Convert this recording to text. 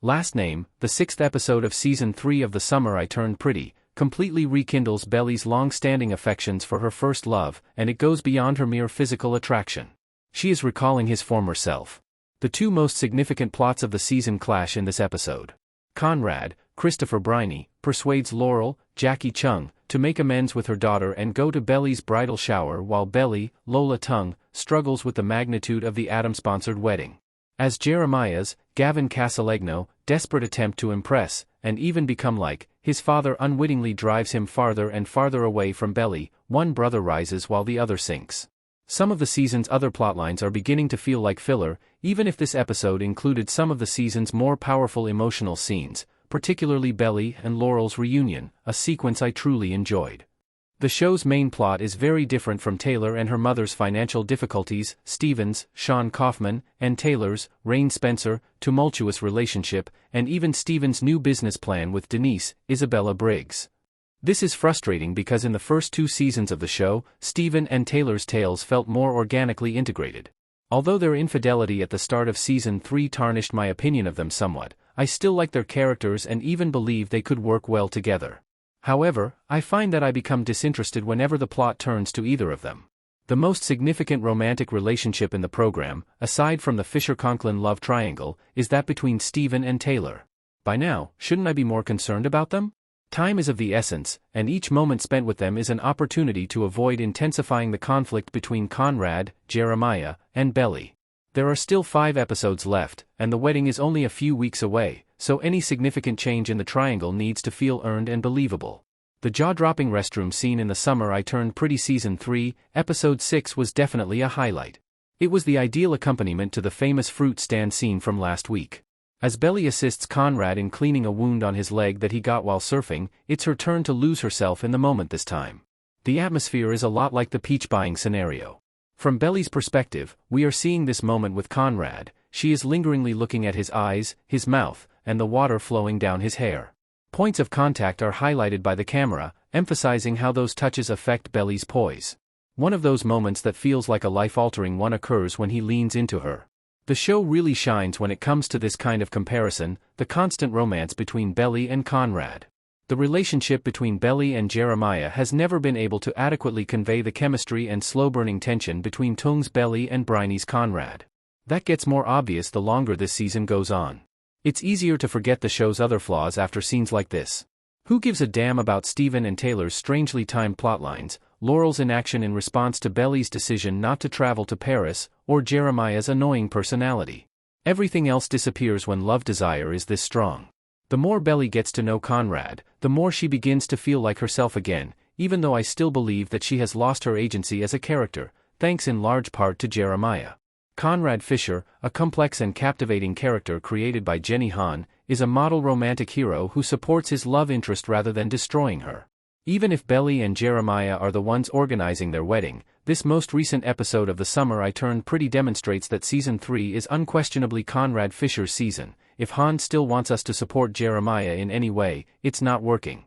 Last Name, the 6th episode of Season 3 of The Summer I Turned Pretty, completely rekindles Belly's long-standing affections for her first love, and it goes beyond her mere physical attraction. She is recalling his former self. The two most significant plots of the season clash in this episode. Conrad, Christopher Briney, persuades Laurel, Jackie Chung, to make amends with her daughter and go to Belly's bridal shower while Belly, Lola Tung, struggles with the magnitude of the Adam-sponsored wedding. As Jeremiah's, Gavin Casalegno, desperate attempt to impress, and even become like, his father unwittingly drives him farther and farther away from Belly, one brother rises while the other sinks. Some of the season's other plotlines are beginning to feel like filler, even if this episode included some of the season's more powerful emotional scenes, particularly Belly and Laurel's reunion, a sequence I truly enjoyed. The show's main plot is very different from Taylor and her mother's financial difficulties, Stephen's, Sean Kaufman, and Taylor's, Rain Spencer, tumultuous relationship, and even Stephen's new business plan with Denise, Isabella Briggs. This is frustrating because in the first 2 seasons of the show, Stephen and Taylor's tales felt more organically integrated. Although their infidelity at the start of Season 3 tarnished my opinion of them somewhat, I still like their characters and even believe they could work well together. However, I find that I become disinterested whenever the plot turns to either of them. The most significant romantic relationship in the program, aside from the Fisher-Conklin love triangle, is that between Stephen and Taylor. By now, shouldn't I be more concerned about them? Time is of the essence, and each moment spent with them is an opportunity to avoid intensifying the conflict between Conrad, Jeremiah, and Belly. There are still 5 episodes left, and the wedding is only a few weeks away, so any significant change in the triangle needs to feel earned and believable. The jaw-dropping restroom scene in The Summer I Turned Pretty Season 3, Episode 6 was definitely a highlight. It was the ideal accompaniment to the famous fruit stand scene from last week. As Belly assists Conrad in cleaning a wound on his leg that he got while surfing, it's her turn to lose herself in the moment this time. The atmosphere is a lot like the peach buying scenario. From Belly's perspective, we are seeing this moment with Conrad. She is lingeringly looking at his eyes, his mouth, and the water flowing down his hair. Points of contact are highlighted by the camera, emphasizing how those touches affect Belly's poise. One of those moments that feels like a life-altering one occurs when he leans into her. The show really shines when it comes to this kind of comparison, the constant romance between Belly and Conrad. The relationship between Belly and Jeremiah has never been able to adequately convey the chemistry and slow-burning tension between Tung's Belly and Briney's Conrad. That gets more obvious the longer this season goes on. It's easier to forget the show's other flaws after scenes like this. Who gives a damn about Stephen and Taylor's strangely timed plotlines, Laurel's inaction in response to Belly's decision not to travel to Paris, or Jeremiah's annoying personality? Everything else disappears when love desire is this strong. The more Belly gets to know Conrad, the more she begins to feel like herself again, even though I still believe that she has lost her agency as a character, thanks in large part to Jeremiah. Conrad Fisher, a complex and captivating character created by Jenny Han, is a model romantic hero who supports his love interest rather than destroying her. Even if Belly and Jeremiah are the ones organizing their wedding, this most recent episode of The Summer I Turned Pretty demonstrates that Season 3 is unquestionably Conrad Fisher's season. If Han still wants us to support Jeremiah in any way, it's not working.